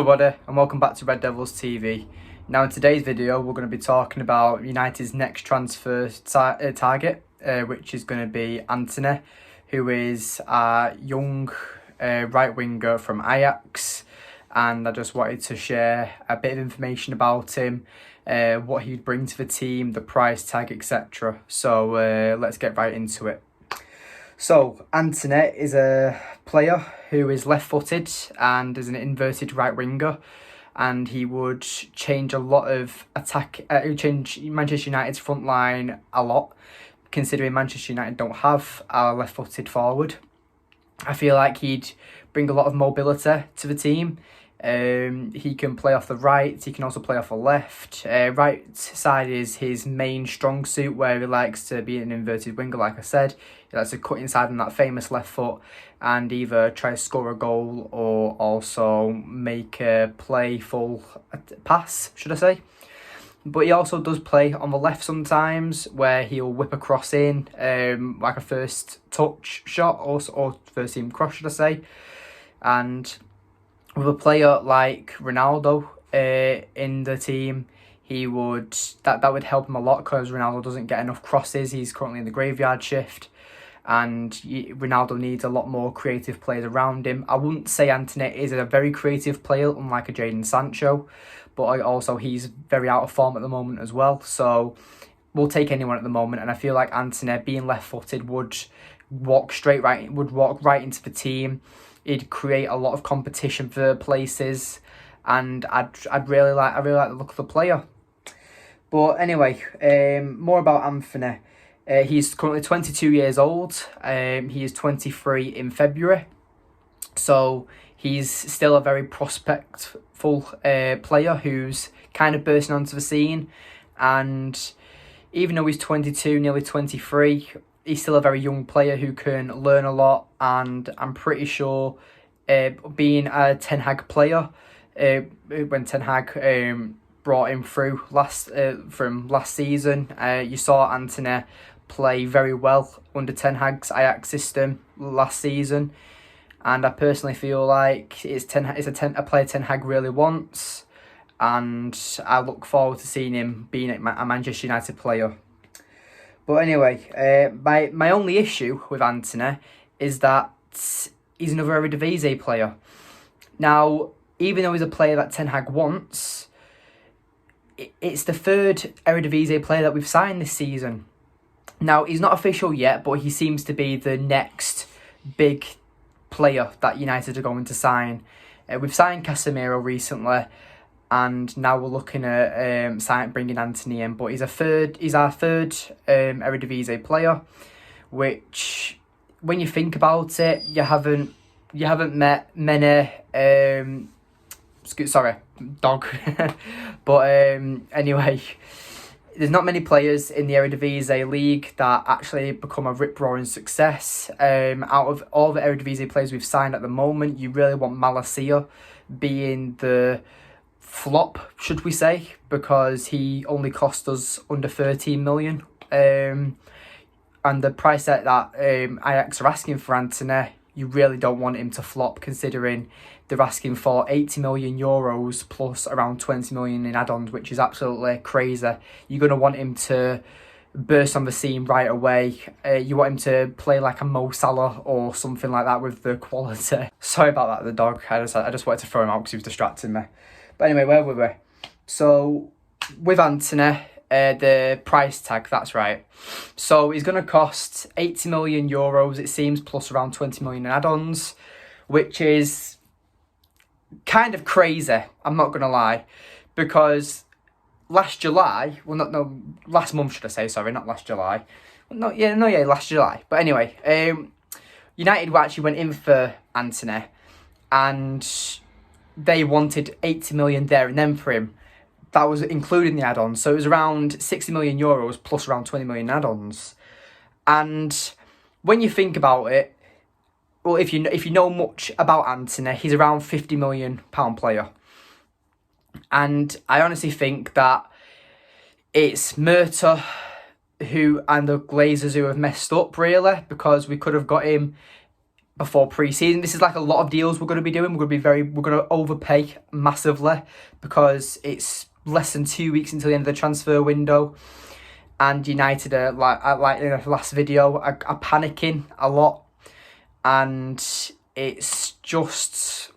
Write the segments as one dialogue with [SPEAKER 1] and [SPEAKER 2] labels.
[SPEAKER 1] everybody and welcome back to Red Devils TV. Now in today's video we're going to be talking about United's next transfer target, which is going to be Antony, who is a young right winger from Ajax, and I just wanted to share a bit of information about him, what he'd bring to the team, the price tag, etc. So let's get right into it. So, Antony is a player who is left-footed and is an inverted right winger, and he would change a lot of he would change Manchester United's front line a lot, considering Manchester United don't have a left-footed forward. I feel like he'd bring a lot of mobility to the team. He can play off the right, he can also play off the left. Right side is his main strong suit, where he likes to be an inverted winger, like I said. He likes to cut inside on that famous left foot and either try to score a goal or also make a playful pass, should I say. But he also does play on the left sometimes, where he'll whip a cross in, like a first touch shot or first team cross, should I say. And with a player like Ronaldo in the team, he would that would help him a lot, because Ronaldo doesn't get enough crosses. He's currently in the graveyard shift, and Ronaldo needs a lot more creative players around him. I wouldn't say Antony is a very creative player, unlike a Jadon Sancho, but also he's very out of form at the moment as well. So we'll take anyone at the moment, and I feel like Antony, being left-footed, would walk right into the team. He'd create a lot of competition for places, and I really like the look of the player. But anyway, more about Antony. He's currently 22 years old. He is 23 in February, so he's still a very prospectful player who's kind of bursting onto the scene. And even though he's 22, nearly 23, he's still a very young player who can learn a lot, and I'm pretty sure, being a Ten Hag player, when Ten Hag brought him through from last season, you saw Antony play very well under Ten Hag's Ajax system last season, and I personally feel like it's a player Ten Hag really wants, and I look forward to seeing him being a Manchester United player. But anyway, my only issue with Antony is that he's another Eredivisie player. Now, even though he's a player that Ten Hag wants, it's the third Eredivisie player that we've signed this season. Now, he's not official yet, but he seems to be the next big player that United are going to sign. We've signed Casemiro recently, and now we're looking at bringing Antony in. But he's our third Eredivisie player, which, when you think about it, you haven't met many. Sorry, dog. But anyway, there's not many players in the Eredivisie league that actually become a rip-roaring success. Out of all the Eredivisie players we've signed at the moment, you really want Malacia being the flop, should we say, because he only cost us under 13 million. And the price that Ajax are asking for Antony, you really don't want him to flop, considering they're asking for 80 million euros plus around 20 million in add-ons, which is absolutely crazy. You're going to want him to burst on the scene right away. You want him to play like a Mo Salah or something like that with the quality. Sorry about that, the dog. I just wanted to throw him out because he was distracting me. But anyway, where were we? So, with Antony, the price tag, that's right. So, he's going to cost 80 million euros, it seems, plus around 20 million in add-ons, which is kind of crazy, I'm not going to lie, because last month, should I say, sorry, not last July. Last July. But anyway, United actually went in for Antony, and they wanted 80 million there and then for him. That was including the add-ons. So it was around 60 million euros plus around 20 million add-ons. And when you think about it, well, if you know much about Antony, he's around £50 million player. And I honestly think that it's Murta and the Glazers who have messed up, really, because we could have got him before pre-season. This is like a lot of deals we're going to be doing. We're going to overpay massively because it's less than 2 weeks until the end of the transfer window. And United are, like in the last video, are panicking a lot. And it's just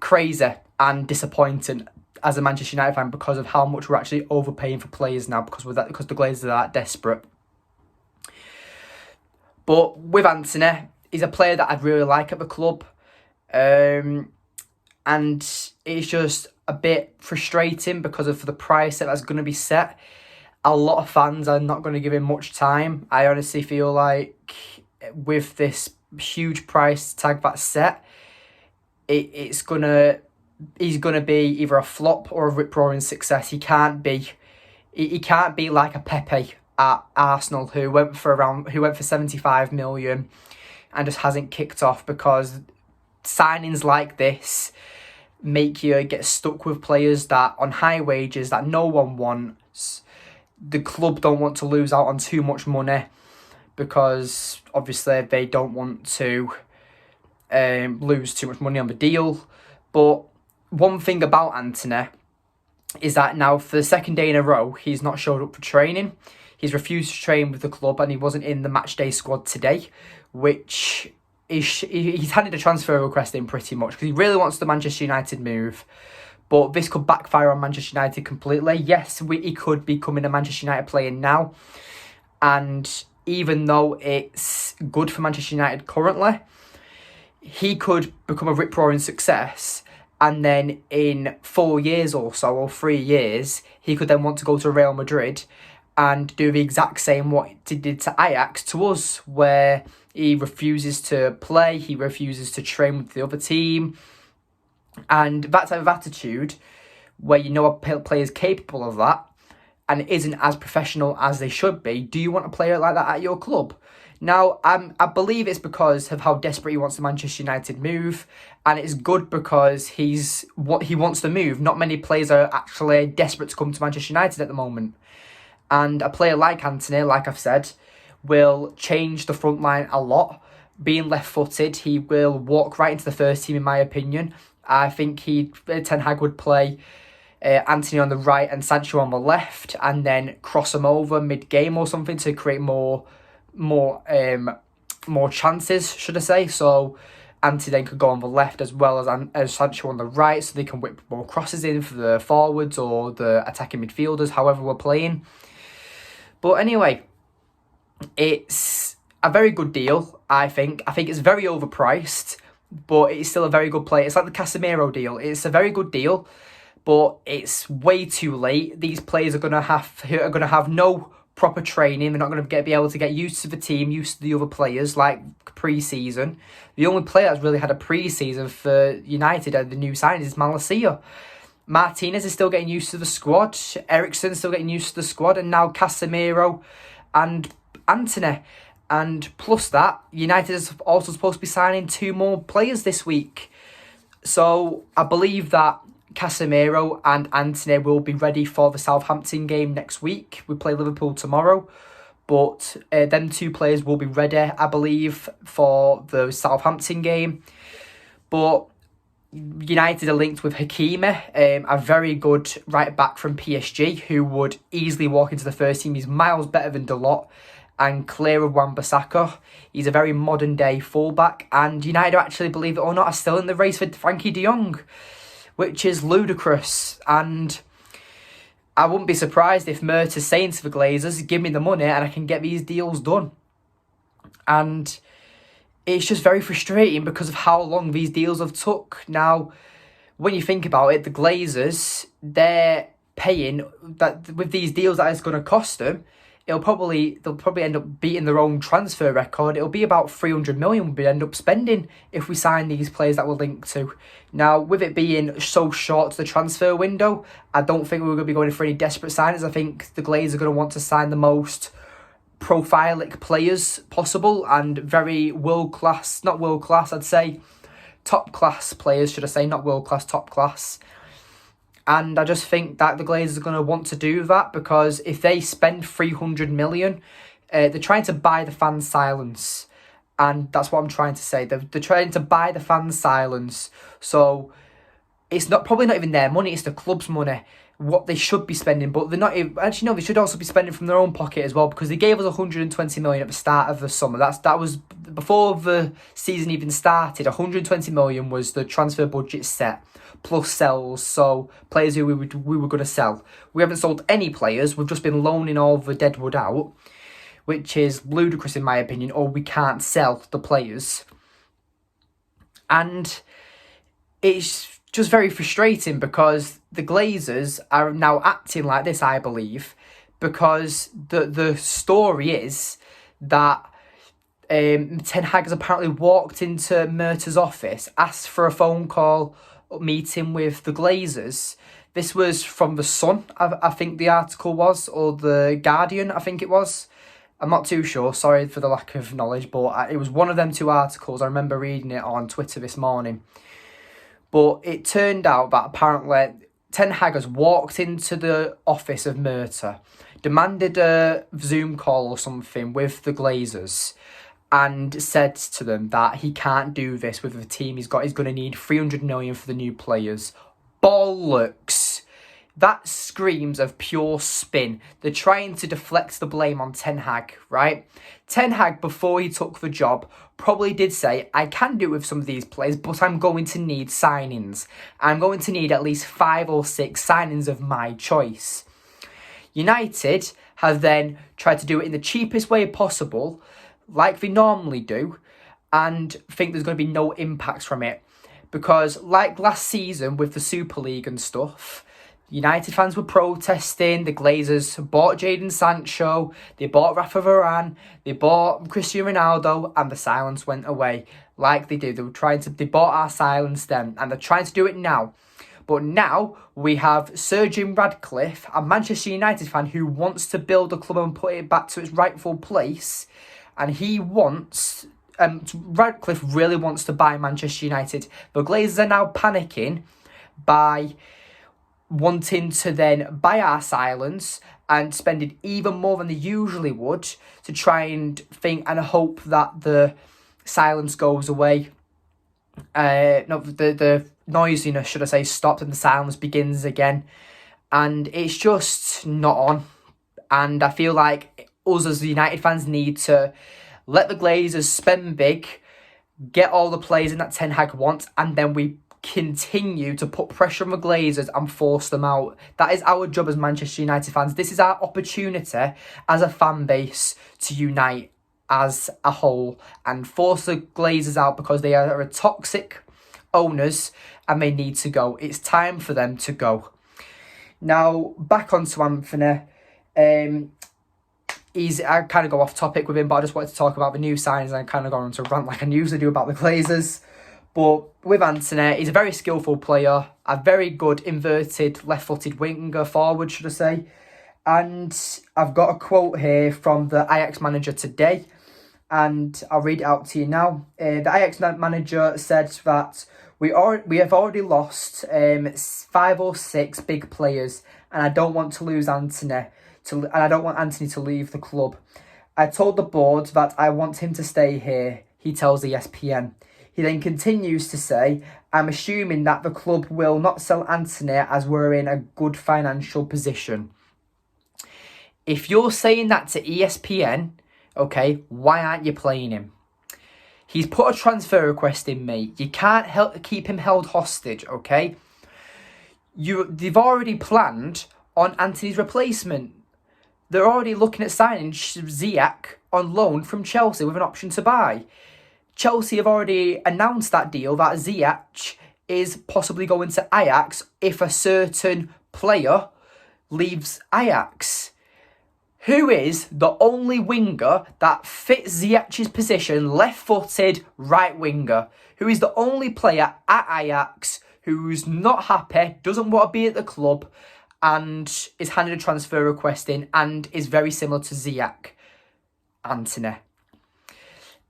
[SPEAKER 1] crazy and disappointing as a Manchester United fan because of how much we're actually overpaying for players now because the Glazers are that desperate. But with Antony, he's a player that I'd really like at the club. And it's just a bit frustrating because of the price that's going to be set. A lot of fans are not going to give him much time. I honestly feel like with this huge price tag that's set, he's going to be either a flop or a rip-roaring success. He can't be like a Pepe at Arsenal who went for 75 million and just hasn't kicked off, because signings like this make you get stuck with players that on high wages that no one wants. The club don't want to lose out on too much money because obviously they don't want to lose too much money on the deal. But one thing about Antony is that now for the second day in a row, he's not showed up for training. He's refused to train with the club and he wasn't in the matchday squad today, which he's handed a transfer request in pretty much because he really wants the Manchester United move. But this could backfire on Manchester United completely. Yes, he could be becoming a Manchester United player now. And even though it's good for Manchester United currently, he could become a rip-roaring success. And then in 4 years or so, or 3 years, he could then want to go to Real Madrid and do the exact same what he did to Ajax to us, where he refuses to play, he refuses to train with the other team. And that type of attitude, where you know a player is capable of that and isn't as professional as they should be, do you want a player like that at your club? Now, I believe it's because of how desperate he wants the Manchester United move, and it's good because he wants the move. Not many players are actually desperate to come to Manchester United at the moment. And a player like Antony, like I've said, will change the front line a lot. Being left-footed, he will walk right into the first team, in my opinion. I think Ten Hag would play Antony on the right and Sancho on the left, and then cross him over mid-game or something to create more chances, should I say. So Antony then could go on the left as well as Sancho on the right, so they can whip more crosses in for the forwards or the attacking midfielders, however we're playing. But anyway, it's a very good deal, I think. I think it's very overpriced, but it's still a very good play. It's like the Casemiro deal. It's a very good deal, but it's way too late. These players are going to have no proper training. They're not going to be able to get used to the team, used to the other players, like pre-season. The only player that's really had a pre-season for United and the new signings is Malacia. Martinez is still getting used to the squad. Eriksen's still getting used to the squad. And now Casemiro and Antony. And plus that, United is also supposed to be signing 2 more players this week. So I believe that Casemiro and Antony will be ready for the Southampton game next week. We play Liverpool tomorrow. But them 2 players will be ready, I believe, for the Southampton game. But United are linked with Hakimi, a very good right back from PSG, who would easily walk into the first team. He's miles better than Dalot and clear of Wan-Bissaka. He's a very modern day fullback, and United actually, believe it or not, are still in the race for Frankie de Jong, which is ludicrous. And I wouldn't be surprised if Mert is saying to the Glazers, give me the money and I can get these deals done. And it's just very frustrating because of how long these deals have took. Now, when you think about it, the Glazers, they're paying that with these deals that it's going to cost them. They'll probably end up beating their own transfer record. It'll be about 300 million we end up spending if we sign these players that we're linked to. Now, with it being so short to the transfer window, I don't think we're going to be going for any desperate signings. I think the Glazers are going to want to sign the most profilic players possible and very I'd say top class players, should I say, not world class, top class. And I just think that the Glazers are going to want to do that because if they spend 300 million, they're trying to buy the fans' silence. And that's what I'm trying to say. They're trying to buy the fans' silence. So it's probably not even their money, it's the club's money, what they should be spending. But they're not even, actually, no, they should also be spending from their own pocket as well, because they gave us 120 million at the start of the summer. That was before the season even started. 120 million was the transfer budget set, plus sells, so players who we were going to sell. We haven't sold any players, we've just been loaning all the deadwood out, which is ludicrous in my opinion, or we can't sell the players. And it's just very frustrating because the Glazers are now acting like this, I believe, because the story is that Ten Hag has apparently walked into Murta's office, asked for a phone call meeting with the Glazers. This was from The Sun, I think the article was, or The Guardian, I think it was. I'm not too sure, sorry for the lack of knowledge, but it was one of them two articles. I remember reading it on Twitter this morning. But it turned out that apparently Ten Hag has walked into the office of Murta, demanded a Zoom call or something with the Glazers, and said to them that he can't do this with the team he's got. He's going to need 300 million for the new players. Bollocks. That screams of pure spin. They're trying to deflect the blame on Ten Hag, right? Ten Hag, before he took the job, probably did say, I can do it with some of these players, but I'm going to need signings. I'm going to need at least 5 or 6 signings of my choice. United have then tried to do it in the cheapest way possible, like they normally do, and think there's going to be no impacts from it. Because like last season with the Super League and stuff, United fans were protesting. The Glazers bought Jadon Sancho, they bought Rafa Varane, they bought Cristiano Ronaldo, and the silence went away. Like they do. They bought our silence then, and they're trying to do it now. But now we have Sir Jim Ratcliffe, a Manchester United fan who wants to build a club and put it back to its rightful place. And he wants, Ratcliffe really wants to buy Manchester United. The Glazers are now panicking by wanting to then buy our silence and spending even more than they usually would to try and think and hope that the silence goes away. The noisiness, should I say, stops and the silence begins again. And it's just not on. And I feel like us as the United fans need to let the Glazers spend big, get all the players in that Ten Hag wants, and then we continue to put pressure on the Glazers and force them out. That is our job as Manchester United fans. This is our opportunity as a fan base to unite as a whole and force the Glazers out, because they are toxic owners and they need to go. It's time for them to go. Now, back onto Antony. I kind of go off topic with him, but I just wanted to talk about the new signings and I kind of go on to rant like I usually do about the Glazers. But with Antony, he's a very skillful player, a very good inverted left-footed winger forward, should I say. And I've got a quote here from the Ajax manager today, and I'll read it out to you now. The Ajax manager said that we have already lost 5 or 6 big players, and I don't want to lose Antony. And I don't want Antony to leave the club. I told the board that I want him to stay here, he tells ESPN. He then continues to say, I'm assuming that the club will not sell Antony as we're in a good financial position. If you're saying that to ESPN, okay, why aren't you playing him? He's put a transfer request in, mate. You can't keep him held hostage, okay? They've already planned on Antony's replacement. They're already looking at signing Ziyech on loan from Chelsea with an option to buy. Chelsea have already announced that deal, that Ziyech is possibly going to Ajax if a certain player leaves Ajax. Who is the only winger that fits Ziyech's position, left-footed right winger? Who is the only player at Ajax who's not happy, doesn't want to be at the club, and is handed a transfer request in and is very similar to Ziyech? Antony.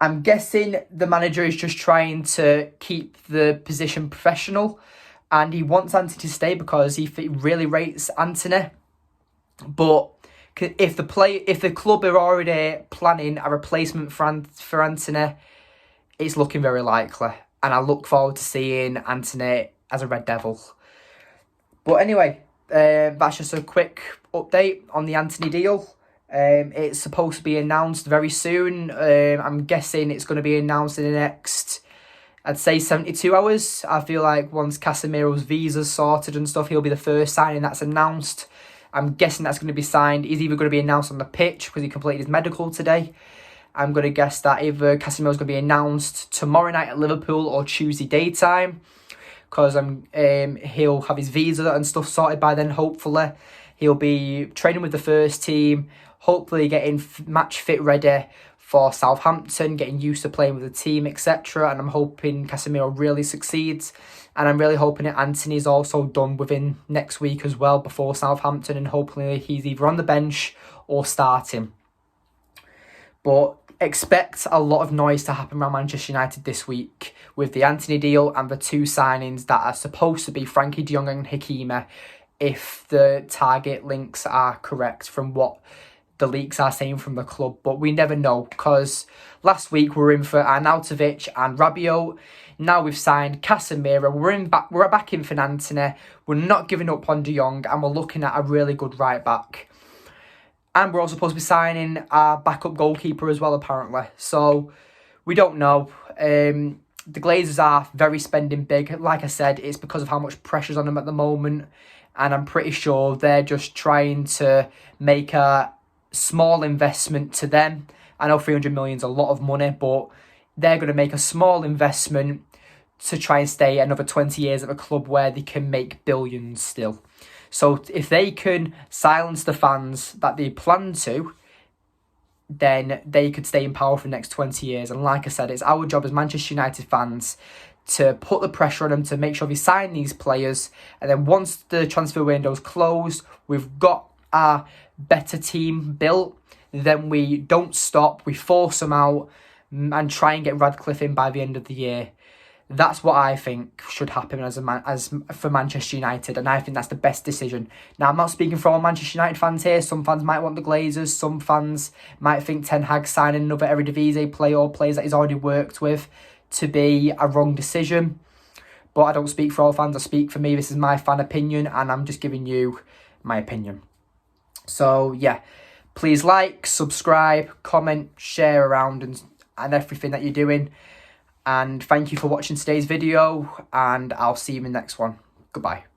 [SPEAKER 1] I'm guessing the manager is just trying to keep the position professional, and he wants Antony to stay because he really rates Antony. But if the club are already planning a replacement for Antony, it's looking very likely. And I look forward to seeing Antony as a Red Devil. But anyway, that's just a quick update on the Antony deal. It's supposed to be announced very soon. I'm guessing it's going to be announced in the next, I'd say, 72 hours. I feel like once Casemiro's visa's sorted and stuff, he'll be the first signing that's announced. I'm guessing that's going to be signed. He's either going to be announced on the pitch because he completed his medical today. I'm going to guess that either Casemiro's going to be announced tomorrow night at Liverpool or Tuesday daytime, because he'll have his visa and stuff sorted by then, hopefully. He'll be training with the first team, hopefully getting match fit ready for Southampton, getting used to playing with the team, etc. And I'm hoping Casemiro really succeeds. And I'm really hoping that Antony's also done within next week as well before Southampton, and hopefully he's either on the bench or starting. But expect a lot of noise to happen around Manchester United this week with the Antony deal and the two signings that are supposed to be Frankie de Jong and Hakimi, if the target links are correct from what the leaks are saying from the club. But we never know, because last week we were in for Arnautovic and Rabiot. Now we've signed Casemiro. We're back in for Antony. We're not giving up on de Jong, and we're looking at a really good right back. And we're also supposed to be signing our backup goalkeeper as well, apparently. So, we don't know. The Glazers are very spending big. Like I said, it's because of how much pressure's on them at the moment. And I'm pretty sure they're just trying to make a small investment to them. I know 300 million is a lot of money, but they're going to make a small investment to try and stay another 20 years at a club where they can make billions still. So if they can silence the fans that they plan to, then they could stay in power for the next 20 years. And like I said, it's our job as Manchester United fans to put the pressure on them to make sure they sign these players. And then once the transfer window's closed, we've got a better team built, then we don't stop, we force them out and try and get Radcliffe in by the end of the year. That's what I think should happen as for Manchester United, and I think that's the best decision. Now, I'm not speaking for all Manchester United fans here. Some fans might want the Glazers. Some fans might think Ten Hag signing another Eredivisie player or players that he's already worked with to be a wrong decision. But I don't speak for all fans. I speak for me. This is my fan opinion, and I'm just giving you my opinion. So, yeah, please like, subscribe, comment, share around and everything that you're doing. And thank you for watching today's video, and I'll see you in the next one. Goodbye.